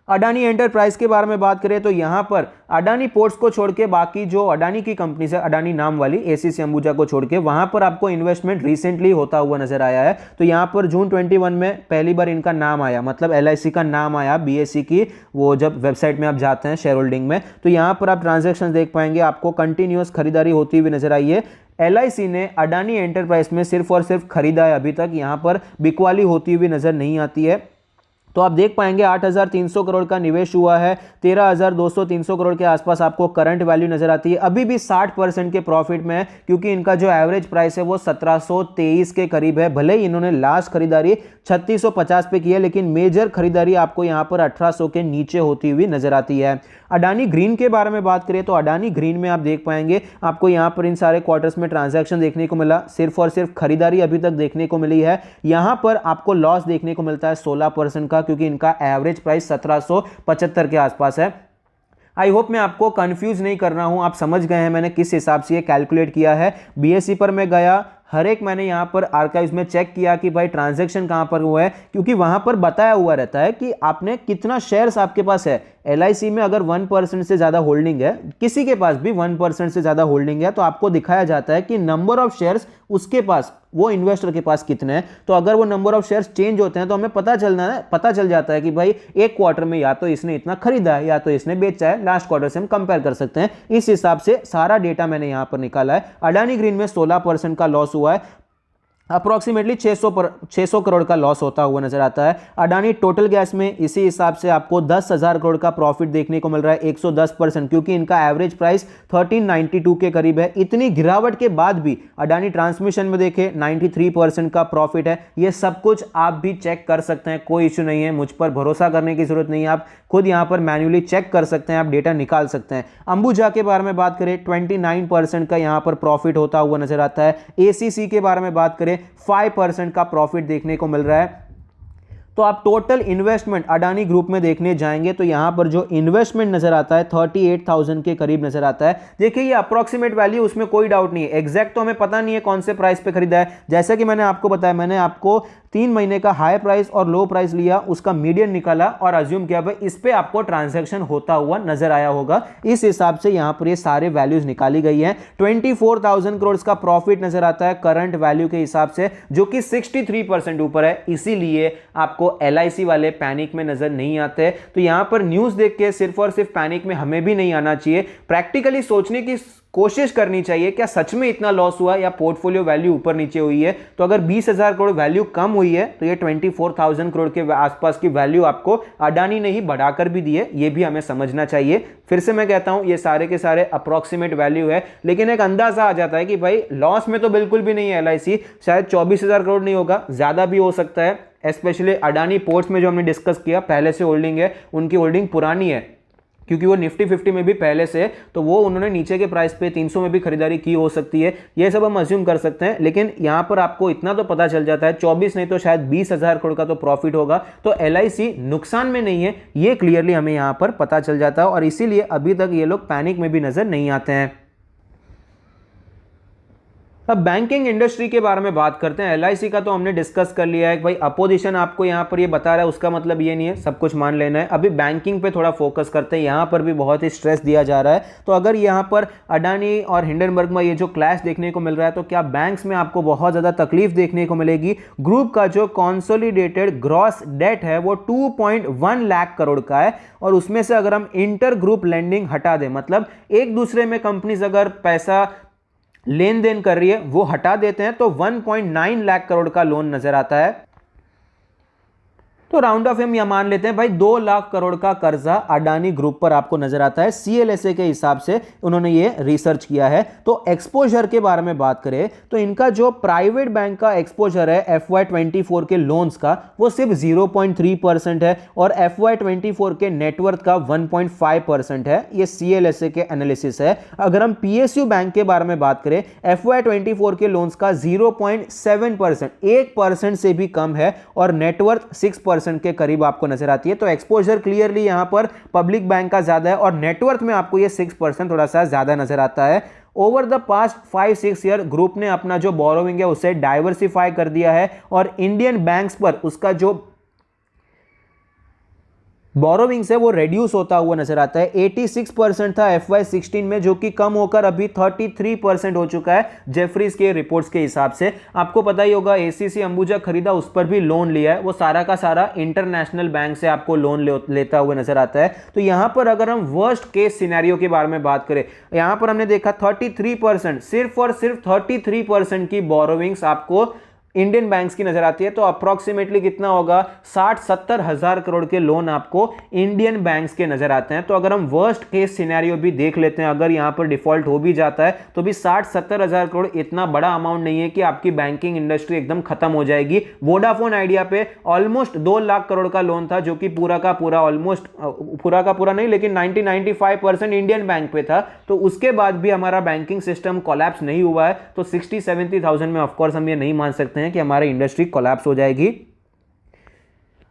अडानी एंटरप्राइज के बारे में बात करें तो यहां पर अडानी पोर्ट्स को छोड़ के बाकी जो अडानी की कंपनी है, अडानी नाम वाली एसीसी अंबुजा को छोड़ के, वहां पर आपको इन्वेस्टमेंट रिसेंटली होता हुआ नजर आया है। तो यहां पर जून 21 में पहली बार इनका नाम आया, मतलब एलआईसी का नाम आया बीएसई की वो जब वेबसाइट में आप जाते हैं शेयर होल्डिंग में, तो यहां पर आप ट्रांजेक्शन देख पाएंगे, आपको कंटिन्यूअस खरीदारी होती हुई नजर आई है। एलआईसी ने अडानी एंटरप्राइज में सिर्फ और सिर्फ खरीदा है, अभी तक यहां पर बिकवाली होती हुई नजर नहीं आती है। तो आप देख पाएंगे 8300 करोड़ का निवेश हुआ है, 13200-300 करोड़ के आसपास आपको करंट वैल्यू नजर आती है। अभी भी 60% के प्रॉफिट में है, क्योंकि इनका जो एवरेज प्राइस है वो 1723 के करीब है। भले ही इन्होंने लास्ट खरीदारी 3650 पे की है, लेकिन मेजर खरीदारी आपको यहां पर 1800 के नीचे होती हुई नजर आती है। अडानी ग्रीन के बारे में बात करें तो अडानी ग्रीन में आप देख पाएंगे, आपको यहां पर इन सारे क्वार्टर्स में ट्रांजैक्शन देखने को मिला, सिर्फ और सिर्फ खरीदारी अभी तक देखने को मिली है। यहां पर आपको लॉस देखने को मिलता है 16% का, क्योंकि इनका एवरेज प्राइस 1775 के आसपास है। आई होप मैं आपको कंफ्यूज नहीं कर रहा हूं, आप समझ गए हैं मैंने किस हिसाब से ये कैलकुलेट किया है। बीएसई पर मैं गया, हर एक मैंने यहां पर आर्काइव्स में चेक किया कि भाई ट्रांजैक्शन कहां पर हुआ है, क्योंकि वहां पर बताया हुआ रहता है कि आपने कितना शेयर्स आपके पास है। एलआईसी में अगर 1% से ज्यादा होल्डिंग है, किसी के पास भी 1% से ज्यादा होल्डिंग है, तो आपको दिखाया जाता है कि नंबर ऑफ शेयर्स उसके पास, वो इन्वेस्टर के पास कितने हैं। तो अगर वो नंबर ऑफ शेयर्स चेंज होते हैं तो हमें पता चल जाता है कि भाई एक क्वार्टर में या तो इसने इतना खरीदा है या तो इसने बेचा है, लास्ट क्वार्टर से हम कंपेयर कर सकते हैं। इस हिसाब से सारा डेटा मैंने यहां पर निकाला है। अडानी ग्रीन में 16% का लॉस हुआ है, अप्रोक्सीमेटली 600 करोड़ का लॉस होता हुआ नजर आता है। अडानी टोटल गैस में इसी हिसाब से आपको 10,000 करोड़ का प्रॉफिट देखने को मिल रहा है, 110%, क्योंकि इनका एवरेज प्राइस 1392 के करीब है। इतनी गिरावट के बाद भी अडानी ट्रांसमिशन में देखें 93% का प्रॉफिट है। ये सब कुछ आप भी चेक कर सकते हैं, कोई इश्यू नहीं है, मुझ पर भरोसा करने की जरूरत नहीं है, आप खुद यहां पर मैन्युअली चेक कर सकते हैं, आप डेटा निकाल सकते हैं। अंबुजा के बारे में बात करें 29% का यहां पर प्रॉफिट होता हुआ नजर आता है। एसीसी के बारे में बात करें 5% का प्रॉफिट देखने को मिल रहा है। तो आप टोटल इन्वेस्टमेंट अडानी ग्रुप में देखने जाएंगे तो यहां पर जो इन्वेस्टमेंट नजर आता है 38,000 के करीब नजर आता है। देखिए ये अप्रोक्सीमेट वैल्यू, उसमें कोई डाउट नहीं है, एग्जैक्ट तो हमें पता नहीं है कौन से प्राइस पे खरीदा है। जैसा कि मैंने आपको बताया, मैंने आपको 3 महीने का हाई प्राइस और लो प्राइस लिया, उसका मीडियन निकाला और अज्यूम किया भाई इस पे आपको ट्रांजैक्शन होता हुआ नजर आया होगा। इस हिसाब से यहां पर ये सारे वैल्यूज निकाली गई है। 24,000 करोड़ का प्रॉफिट नजर आता है करंट वैल्यू के हिसाब से, जो कि 63% ऊपर है। इसीलिए आपको एलआईसी वाले पैनिक में नजर नहीं आते। तो यहां पर न्यूज देख के सिर्फ और सिर्फ पैनिक में हमें भी नहीं आना चाहिए, प्रैक्टिकली सोचने की कोशिश करनी चाहिए, क्या सच में इतना लॉस हुआ या पोर्टफोलियो वैल्यू ऊपर नीचे हुई है। तो अगर 20,000 करोड़ वैल्यू कम हुई है तो ये 24,000 करोड़ के आसपास की वैल्यू आपको अडानी ने ही बढ़ाकर भी दी है, ये भी हमें समझना चाहिए। फिर से मैं कहता हूं ये सारे के सारे अप्रोक्सीमेट वैल्यू है, लेकिन एक अंदाजा आ जाता है कि भाई लॉस में तो बिल्कुल भी नहीं है एलआईसी, शायद 24,000 करोड़ नहीं होगा, ज्यादा भी हो सकता है। स्पेशली अडानी पोर्ट्स में जो हमने डिस्कस किया, पहले से होल्डिंग है, उनकी होल्डिंग पुरानी है, क्योंकि वो निफ्टी 50 में भी पहले से, तो वो उन्होंने नीचे के प्राइस पे 300 में भी खरीदारी की हो सकती है, ये सब हम अज्यूम कर सकते हैं। लेकिन यहां पर आपको इतना तो पता चल जाता है, 24 नहीं तो शायद 20,000 करोड़ का तो प्रॉफिट होगा। तो एलआईसी नुकसान में नहीं है, ये क्लियरली हमें यहां पर पता चल जाता है, और इसीलिए अभी तक ये लोग पैनिक में भी नजर नहीं आते हैं। अब बैंकिंग इंडस्ट्री के बारे में बात करते हैं। एलआईसी का तो हमने डिस्कस कर लिया है कि भाई अपोजिशन आपको यहाँ पर ये बता रहा है, उसका मतलब ये नहीं है सब कुछ मान लेना है। अभी बैंकिंग पे थोड़ा फोकस करते हैं, यहाँ पर भी बहुत ही स्ट्रेस दिया जा रहा है। तो अगर यहाँ पर अडानी और हिंडनबर्ग में ये जो क्लैश देखने को मिल रहा है, तो क्या बैंक्स में आपको बहुत ज़्यादा तकलीफ देखने को मिलेगी। ग्रुप का जो कॉन्सोलिडेटेड ग्रॉस डेट है वो 2.1 लाख करोड़ का है, और उसमें से अगर हम इंटर ग्रुप लेंडिंग हटा दें, मतलब एक दूसरे में कंपनीज अगर पैसा लेन देन कर रही है वो हटा देते हैं, तो 1.9 लाख करोड़ का लोन नजर आता है। तो राउंड ऑफ हम यह मान लेते हैं भाई 2 लाख करोड़ का कर्जा अडानी ग्रुप पर आपको नजर आता है। सीएलएसए के हिसाब से उन्होंने ये रिसर्च किया है। तो एक्सपोजर के बारे में बात करें तो इनका जो प्राइवेट बैंक का एक्सपोजर है FY24 के लोन्स का वो सिर्फ 0.3% है, और FY24 के नेटवर्थ का 1.5% है। ये सीएलएसए के एनालिसिस है। अगर हम पीएसयू बैंक के बारे में बात करें, FY24 के लोन्स का 0.7%, 1% से भी कम है, और नेटवर्थ 6% के करीब आपको नजर आती है। तो एक्सपोजर क्लियरली यहां पर पब्लिक बैंक का ज्यादा है, और नेटवर्थ में आपको ये 6% थोड़ा सा ज्यादा नजर आता है। Over the past 5-6 year group ने अपना जो बोरोइंग है उसे डाइवर्सिफाई कर दिया है, और इंडियन बैंक्स पर उसका जो बोरोविंग्स है वो रेड्यूस होता हुआ नजर आता है। 86% था FY16 में, जो कि कम होकर अभी 33% हो चुका है जेफरीज के रिपोर्ट्स के हिसाब से। आपको पता ही होगा एसीसी अंबुजा खरीदा, उस पर भी लोन लिया है, वो सारा का सारा इंटरनेशनल बैंक से आपको लोन लेता हुआ नजर आता है। तो यहां पर अगर हम वर्स्ट केस सिनेरियो के बारे में बात करें, यहां पर हमने देखा 33%, सिर्फ और सिर्फ 33% की बोरोविंग्स आपको इंडियन बैंक्स की नजर आती है। तो अप्रोक्सीमेटली कितना होगा, 60-70 हजार करोड़ के लोन आपको इंडियन बैंक्स के नजर आते हैं। तो अगर हम वर्स्ट केस सिनेरियो भी देख लेते हैं, अगर यहां पर डिफॉल्ट हो भी जाता है तो भी 60-70 हजार करोड़ इतना बड़ा अमाउंट नहीं है कि आपकी बैंकिंग इंडस्ट्री एकदम खत्म हो जाएगी। वोडाफोन आइडिया पे ऑलमोस्ट 2 लाख करोड़ का लोन था, जो कि पूरा का पूरा ऑलमोस्ट पूरा का पूरा नहीं लेकिन 90-95% इंडियन बैंक पे था। तो उसके बाद भी हमारा बैंकिंग सिस्टम कोलैप्स नहीं हुआ है। तो 60-70,000 में ऑफकोर्स हम ये नहीं मान सकते हैं कि हमारी इंडस्ट्री कोलैप्स हो जाएगी।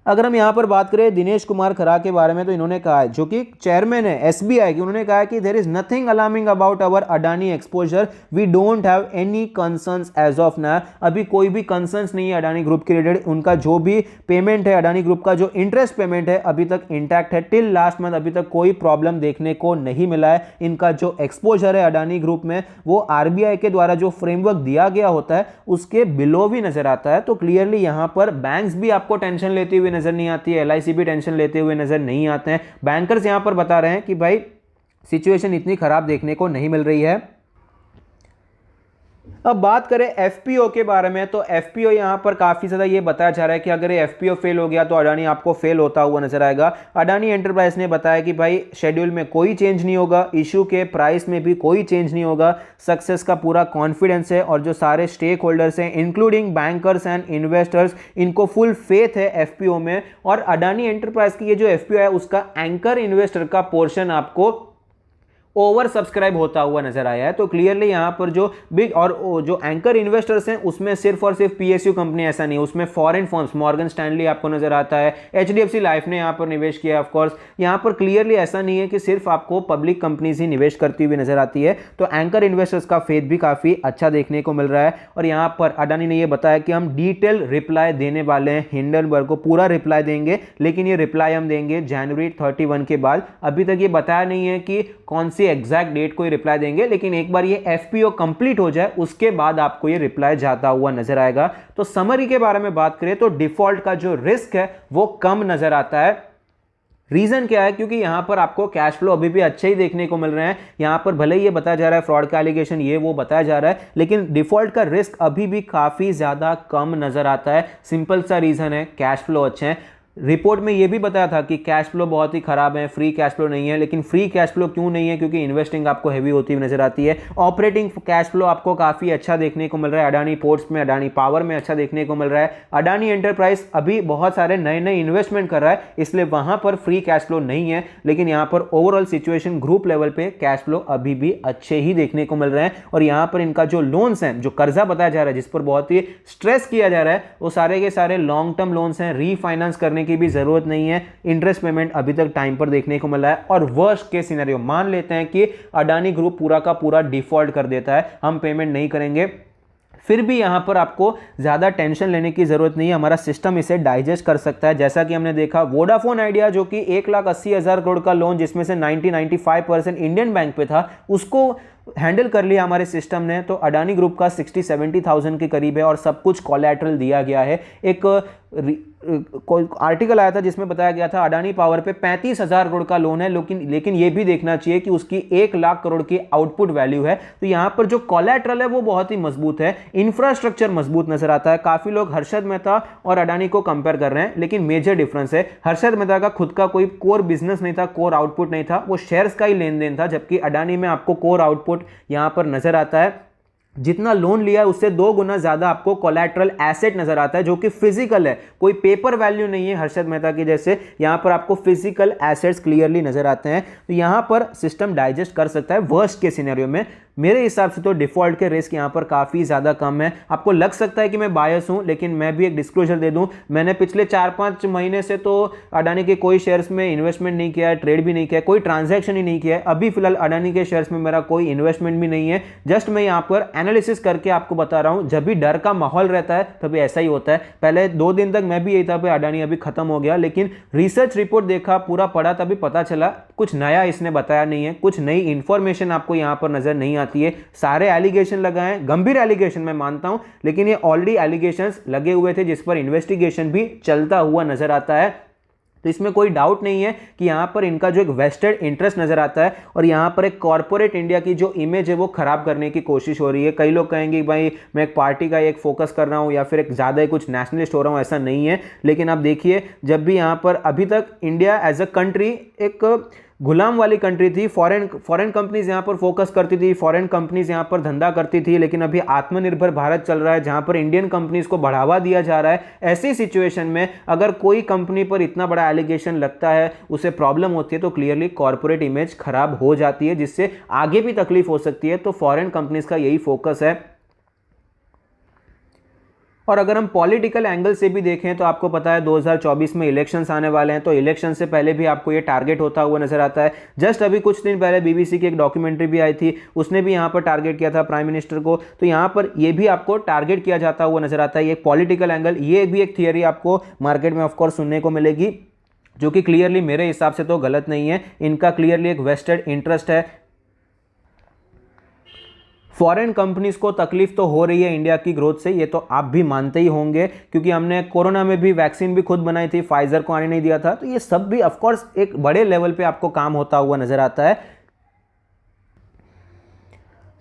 अगर हम यहां पर बात करें दिनेश कुमार खरा के बारे में, तो इन्होंने कहा है, जो कि चेयरमैन है एसबीआई की, उन्होंने कहा है कि there is nothing alarming about our Adani exposure, we don't have any concerns as of now. अभी कोई भी कंसर्न्स नहीं है अडानी ग्रुप के रिलेटेड। उनका जो भी पेमेंट है, अडानी ग्रुप का जो इंटरेस्ट पेमेंट है अभी तक इंटैक्ट है। टिल लास्ट मंथ अभी तक कोई प्रॉब्लम देखने को नहीं मिला है। इनका जो एक्सपोजर है अडानी ग्रुप में वो आरबीआई के द्वारा जो फ्रेमवर्क दिया गया होता है उसके बिलो भी नजर आता है। तो क्लियरली यहां पर बैंक्स भी आपको टेंशन लेते हुए नजर नहीं आती है, एलआईसी भी टेंशन लेते हुए नजर नहीं आते हैं। बैंकर्स यहां पर बता रहे हैं कि भाई सिचुएशन इतनी खराब देखने को नहीं मिल रही है। अब बात करें एफपीओ के बारे में, तो एफपीओ यहां पर काफी ज्यादा ये बताया जा रहा है कि अगर ये एफपीओ फेल हो गया तो अडानी आपको फेल होता हुआ नजर आएगा। अडानी एंटरप्राइज ने बताया कि भाई शेड्यूल में कोई चेंज नहीं होगा, इशू के प्राइस में भी कोई चेंज नहीं होगा, सक्सेस का पूरा कॉन्फिडेंस है, और जो सारे स्टेक होल्डर्स हैं इंक्लूडिंग बैंकर्स एंड इन्वेस्टर्स, इनको फुल फेथ है एफपीओ में। और अडानी एंटरप्राइज की ये जो एफपीओ है उसका एंकर इन्वेस्टर का पोर्शन आपको ओवर सब्सक्राइब होता हुआ नजर आया है। तो क्लियरली यहां पर जो बिग और जो एंकर इन्वेस्टर्स हैं उसमें सिर्फ और सिर्फ पीएसयू कंपनी ऐसा नहीं, उसमें फॉरेन फर्म्स मॉर्गन स्टैनली आपको नजर आता है, एचडीएफसी लाइफ ने यहां पर निवेश किया। ऑफ कोर्स यहां पर क्लियरली ऐसा नहीं है कि सिर्फ आपको पब्लिक कंपनीज ही निवेश करती हुई नजर आती है। तो एंकर इन्वेस्टर्स का फेथ भी काफी अच्छा देखने को मिल रहा है। और यहां पर अडानी ने यह बताया कि हम डिटेल रिप्लाई देने वाले हैं, हिंडनबर्ग को पूरा रिप्लाई देंगे, लेकिन ये रिप्लाई हम देंगे जनवरी 31 के बाद। अभी तक ये बताया नहीं है कि कौन सी एग्जैक्ट डेट को रिप्लाई देंगे, लेकिन एक बार ये एफपीओ कंप्लीट हो जाए उसके बाद आपको ये रिप्लाई जाता हुआ नजर आएगा। तो समरी के बारे में बात करें तो डिफॉल्ट का जो रिस्क है वो कम नजर आता है। रीजन क्या है, क्योंकि यहां पर आपको कैश फ्लो अभी भी अच्छे ही देखने को मिल रहे हैं। यहां पर भले ही ये बताया जा रहा है फ्रॉड का एलिगेशन ये वो बताया जा रहा है, लेकिन डिफॉल्ट का रिस्क अभी भी काफी ज्यादा कम नजर आता है। सिंपल सा रीजन है, कैश फ्लो अच्छे हैं। रिपोर्ट में यह भी बताया था कि कैश फ्लो बहुत ही खराब है, फ्री कैश फ्लो नहीं है। लेकिन फ्री कैश फ्लो क्यों नहीं है, क्योंकि इन्वेस्टिंग आपको हेवी होती हुई नजर आती है। ऑपरेटिंग कैश फ्लो आपको काफी अच्छा देखने को मिल रहा है, अडानी पोर्ट्स में, अडानी पावर में अच्छा देखने को मिल रहा है। अडानी एंटरप्राइज अभी बहुत सारे नए नए इन्वेस्टमेंट कर रहा है, इसलिए वहां पर फ्री कैश फ्लो नहीं है। लेकिन यहां पर ओवरऑल सिचुएशन ग्रुप लेवल पे कैश फ्लो अभी भी अच्छे ही देखने को मिल रहे हैं। और यहां पर इनका जो लोन्स हैं, जो कर्जा बताया जा रहा है, जिस पर बहुत ही स्ट्रेस किया जा रहा है, वो सारे के सारे लॉन्ग टर्म लोन्स हैं, रीफाइनेंस करने की भी जरूरत नहीं है। इंटरेस्ट पेमेंट अभी तक टाइम पर देखने को मिला है। और वर्स्ट केस सिनेरियो मान लेते हैं कि अडानी ग्रुप पूरा का पूरा डिफॉल्ट कर देता है, हम पेमेंट नहीं करेंगे, फिर भी यहाँ पर आपको ज़्यादा टेंशन लेने की ज़रूरत नहीं है, हमारा सिस्टम इसे डाइजेस्ट कर सकता है। जैसा कि हमने देखा वोडाफोन आइडिया जो कि 1,80,000 करोड़ का लोन जिसमें से 90-95% इंडियन बैंक पे था, उसको हैंडल कर लिया हमारे सिस्टम ने। तो अडानी ग्रुप का 60-70,000 के करीब है और सब कुछ कोलैटरल दिया गया है। एक कोई आर्टिकल आया था जिसमें बताया गया था अडानी पावर पे 35,000 करोड़ का लोन है, लेकिन ये भी देखना चाहिए कि उसकी 1 लाख करोड़ की आउटपुट वैल्यू है। तो यहाँ पर जो कोलैटरल है वो बहुत ही मजबूत है, इंफ्रास्ट्रक्चर मजबूत नजर आता है। काफी लोग हर्षद मेहता और अडानी को कंपेयर कर रहे हैं, लेकिन मेजर डिफरेंस है, हर्षद मेहता का खुद का कोई कोर बिजनेस नहीं था, कोर आउटपुट नहीं था, वो शेयर्स का ही लेन देन था, जबकि अडानी में आपको कोर आउटपुट यहां पर नजर आता है। जितना लोन लिया है उससे 2 गुना ज्यादा आपको कोलैटरल एसेट नजर आता है जो कि फिजिकल है, कोई पेपर वैल्यू नहीं है हर्षद मेहता की जैसे। यहां पर आपको फिजिकल एसेट्स क्लियरली नजर आते हैं। तो यहां पर सिस्टम डाइजेस्ट कर सकता है वर्स्ट के सिनेरियो में। मेरे हिसाब से तो डिफॉल्ट के रिस्क यहां पर काफी ज्यादा कम है। आपको लग सकता है कि मैं बायस हूं, लेकिन मैं भी एक डिस्क्लोजर दे दूं, मैंने पिछले 4-5 महीने से तो अडानी के कोई शेयर्स में इन्वेस्टमेंट नहीं किया है, ट्रेड भी नहीं किया है, कोई ट्रांजैक्शन ही नहीं किया है। अभी फिलहाल अडानी के शेयर्स में मेरा कोई इन्वेस्टमेंट भी नहीं है। जस्ट मैं यहां पर एनालिसिस करके आपको बता रहा हूं। जब भी डर का माहौल रहता है तभी ऐसा ही होता है। पहले 2 दिन तक मैं भी यही था, अडानी अभी खत्म हो गया, लेकिन रिसर्च रिपोर्ट देखा, पूरा पढ़ा, तभी पता चला कुछ नया इसने बताया नहीं है, कुछ नई इंफॉर्मेशन आपको यहां पर नजर नहीं आती है। सारे एलिगेशन लगाए, गंभीर एलिगेशन मैं मानता हूं, लेकिन ये ऑलरेडी एलिगेशंस लगे हुए थे जिस पर इन्वेस्टिगेशन भी चलता हुआ नजर आता है। तो इसमें कोई डाउट नहीं है कि यहां पर इनका जो एक वेस्टेड इंटरेस्ट नजर आता है और यहां पर एक कॉर्पोरेट इंडिया की जो इमेज है वो खराब करने की कोशिश हो रही है। कई लोग कहेंगे भाई मैं एक पार्टी का एक फोकस कर रहा हूं या फिर एक ज्यादा ही कुछ नेशनलिस्ट हो रहा हूं, ऐसा नहीं है। लेकिन आप देखिए, जब भी यहां पर अभी तक इंडिया एज अ कंट्री एक गुलाम वाली कंट्री थी, फॉरेन कंपनीज यहां पर फोकस करती थी, फॉरेन कंपनीज यहां पर धंधा करती थी, लेकिन अभी आत्मनिर्भर भारत चल रहा है जहां पर इंडियन कंपनीज को बढ़ावा दिया जा रहा है। ऐसी सिचुएशन में अगर कोई कंपनी पर इतना बड़ा एलिगेशन लगता है, उसे प्रॉब्लम होती है, तो क्लियरली कॉर्पोरेट इमेज खराब हो जाती है, जिससे आगे भी तकलीफ हो सकती है। तो फॉरेन कंपनीज का यही फोकस है। और अगर हम पॉलिटिकल एंगल से भी देखें तो आपको पता है 2024 में इलेक्शंस आने वाले हैं, तो इलेक्शन से पहले भी आपको ये टारगेट होता हुआ नजर आता है। जस्ट अभी कुछ दिन पहले बीबीसी की एक डॉक्यूमेंट्री भी आई थी, उसने भी यहाँ पर टारगेट किया था प्राइम मिनिस्टर को। तो यहाँ पर ये भी आपको टारगेट किया जाता हुआ नजर आता है। ये पॉलिटिकल एंगल, ये भी एक थियरी आपको मार्केट में ऑफकोर्स सुनने को मिलेगी, जो कि क्लियरली मेरे हिसाब से तो गलत नहीं है। इनका क्लियरली एक वेस्टेड इंटरेस्ट है। फॉरेन कंपनीज को तकलीफ तो हो रही है इंडिया की ग्रोथ से, ये तो आप भी मानते ही होंगे, क्योंकि हमने कोरोना में भी वैक्सीन भी खुद बनाई थी, फाइजर को आने नहीं दिया था। तो ये सब भी ऑफ कोर्स एक बड़े लेवल पे आपको काम होता हुआ नजर आता है।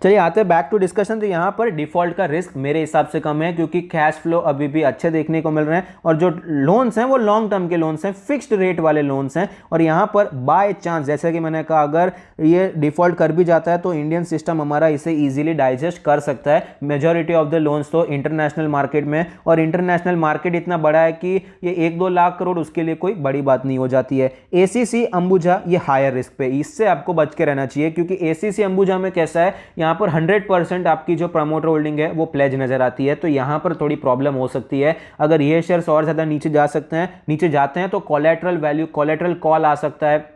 चलिए आते हैं बैक टू डिस्कशन। तो यहाँ पर डिफॉल्ट का रिस्क मेरे हिसाब से कम है, क्योंकि कैश फ्लो अभी भी अच्छे देखने को मिल रहे हैं और जो लोन्स हैं वो लॉन्ग टर्म के लोन्स हैं, फिक्स्ड रेट वाले लोन्स हैं। और यहाँ पर बाय चांस, जैसे कि मैंने कहा, अगर ये डिफॉल्ट कर भी जाता है तो इंडियन सिस्टम हमारा इसे ईजिली डाइजेस्ट कर सकता है। मेजॉरिटी ऑफ द लोन्स तो इंटरनेशनल मार्केट में, और इंटरनेशनल मार्केट इतना बड़ा है कि ये 1-2 लाख करोड़ उसके लिए कोई बड़ी बात नहीं हो जाती है। एसीसी अंबुजा ये हायर रिस्क पे, इससे आपको बच के रहना चाहिए, क्योंकि एसीसी अंबुजा में कैसा है, यहाँ पर 100% आपकी जो प्रमोटर होल्डिंग है वो प्लेज नजर आती है। तो यहां पर थोड़ी प्रॉब्लम हो सकती है। अगर ये शेयर्स और ज्यादा नीचे जाते हैं तो कोलैटरल वैल्यू, कोलैटरल कॉल आ सकता है,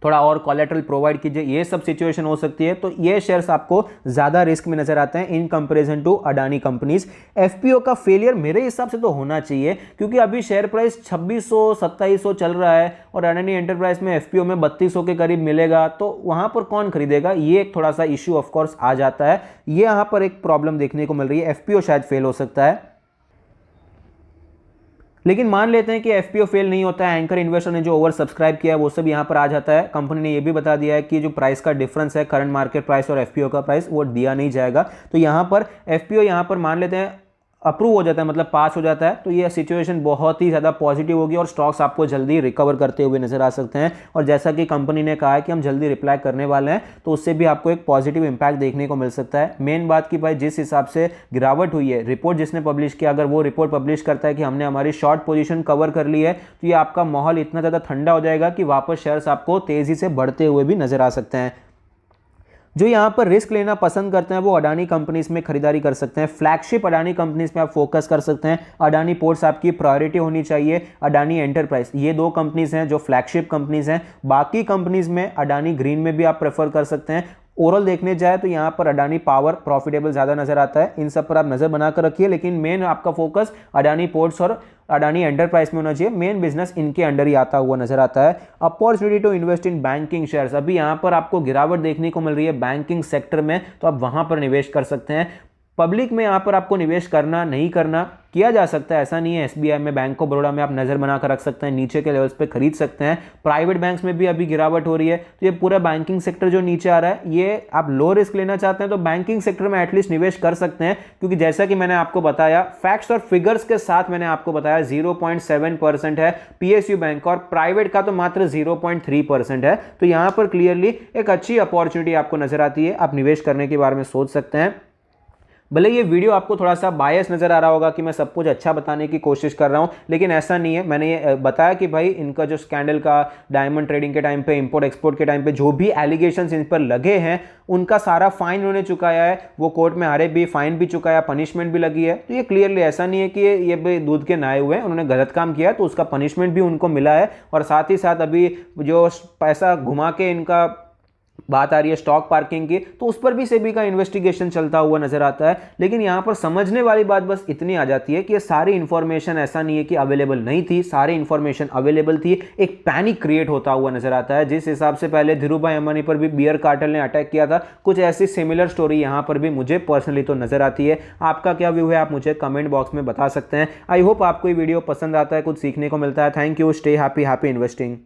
थोड़ा और कोलैटरल प्रोवाइड कीजिए, ये सब सिचुएशन हो सकती है। तो ये शेयर्स आपको ज्यादा रिस्क में नजर आते हैं in comparison to Adani companies. FPO का फेलियर मेरे हिसाब से तो होना चाहिए, क्योंकि अभी शेयर प्राइस 2600-2700 चल रहा है और अडानी एंटरप्राइज में एफपीओ में 3200 के करीब मिलेगा, तो वहां पर कौन खरीदेगा, ये एक थोड़ा सा इश्यू ऑफ कोर्स आ जाता है। ये यहां पर एक प्रॉब्लम देखने को मिल रही है, एफपीओ शायद फेल हो सकता है। लेकिन मान लेते हैं कि एफपीओ फेल नहीं होता है, एंकर इन्वेस्टर ने जो ओवर सब्सक्राइब किया है वो सब यहां पर आ जाता है। कंपनी ने ये भी बता दिया है कि जो प्राइस का डिफरेंस है करंट मार्केट प्राइस और एफपीओ का प्राइस, वो दिया नहीं जाएगा। तो यहां पर एफपीओ यहां पर मान लेते हैं अप्रूव हो जाता है, मतलब पास हो जाता है, तो ये सिचुएशन बहुत ही ज़्यादा पॉजिटिव होगी और स्टॉक्स आपको जल्दी रिकवर करते हुए नजर आ सकते हैं। और जैसा कि कंपनी ने कहा है कि हम जल्दी रिप्लाई करने वाले हैं, तो उससे भी आपको एक पॉजिटिव इंपैक्ट देखने को मिल सकता है। मेन बात कि भाई जिस हिसाब से गिरावट हुई है, रिपोर्ट जिसने पब्लिश किया, अगर वो रिपोर्ट पब्लिश करता है कि हमने हमारी शॉर्ट पोजीशन कवर कर ली है, तो ये आपका माहौल इतना ज़्यादा ठंडा हो जाएगा कि वापस शेयर्स आपको तेज़ी से बढ़ते हुए भी नजर आ सकते हैं। जो यहां पर रिस्क लेना पसंद करते हैं वो अडानी कंपनीज में खरीदारी कर सकते हैं। फ्लैगशिप अडानी कंपनीज में आप फोकस कर सकते हैं। अडानी पोर्ट्स आपकी प्रायोरिटी होनी चाहिए, अडानी एंटरप्राइज, ये 2 कंपनीज हैं जो फ्लैगशिप कंपनीज हैं। बाकी कंपनीज में अडानी ग्रीन में भी आप प्रेफर कर सकते हैं। ओवरऑल देखने जाए तो यहाँ पर अडानी पावर प्रॉफिटेबल ज़्यादा नजर आता है, इन सब पर आप नज़र बनाकर रखिए, लेकिन मेन आपका फोकस अडानी पोर्ट्स और अडानी एंटरप्राइज में होना चाहिए। मेन बिजनेस इनके अंडर ही आता हुआ नजर आता है। Opportunity to invest in banking shares, अभी यहाँ पर आपको गिरावट देखने को मिल रही है बैंकिंग सेक्टर में, तो आप वहाँ पर निवेश कर सकते हैं। पब्लिक में यहाँ पर आपको निवेश करना नहीं करना किया जा सकता है, ऐसा नहीं है। एसबीआई में, बैंक ऑफ बड़ौदा में आप नज़र बनाकर रख सकते हैं, नीचे के लेवल्स पे खरीद सकते हैं। प्राइवेट बैंक्स में भी अभी गिरावट हो रही है, तो ये पूरा बैंकिंग सेक्टर जो नीचे आ रहा है, ये आप लो रिस्क लेना चाहते हैं तो बैंकिंग सेक्टर में एटलीस्ट निवेश कर सकते हैं, क्योंकि जैसा कि मैंने आपको बताया फैक्ट्स और फिगर्स के साथ, मैंने आपको बताया 0.7% है पीएसयू बैंक और प्राइवेट का तो मात्र 0.3% है। तो यहां पर क्लियरली एक अच्छी अपॉर्चुनिटी आपको नजर आती है, आप निवेश करने के बारे में सोच सकते हैं। भले ये वीडियो आपको थोड़ा सा बायस नज़र आ रहा होगा कि मैं सब कुछ अच्छा बताने की कोशिश कर रहा हूँ, लेकिन ऐसा नहीं है। मैंने ये बताया कि भाई इनका जो स्कैंडल का डायमंड ट्रेडिंग के टाइम पे, इंपोर्ट एक्सपोर्ट के टाइम पे जो भी एलिगेशंस इन पर लगे हैं, उनका सारा फाइन उन्होंने चुकाया है, वो कोर्ट में हारे भी, फाइन भी चुकाया, पनिशमेंट भी लगी है। तो ये क्लियरली ऐसा नहीं है कि ये भी दूध के नहाए हुए हैं, उन्होंने गलत काम किया तो उसका पनिशमेंट भी उनको मिला है। और साथ ही साथ अभी जो पैसा घुमा के इनका बात आ रही है स्टॉक पार्किंग की, तो उस पर भी सेबी का इन्वेस्टिगेशन चलता हुआ नजर आता है। लेकिन यहां पर समझने वाली बात बस इतनी आ जाती है कि ये सारी इंफॉर्मेशन ऐसा नहीं है कि अवेलेबल नहीं थी, सारी इंफॉर्मेशन अवेलेबल थी। एक पैनिक क्रिएट होता हुआ नजर आता है, जिस हिसाब से पहले धीरूभाई अंबानी पर भी बियर कार्टेल ने अटैक किया था, कुछ ऐसी सिमिलर स्टोरी यहां पर भी मुझे पर्सनली तो नजर आती है। आपका क्या व्यू है, आप मुझे कमेंट बॉक्स में बता सकते हैं। आई होप आपको ये वीडियो पसंद आता है, कुछ सीखने को मिलता है। Thank you, stay happy, happy investing.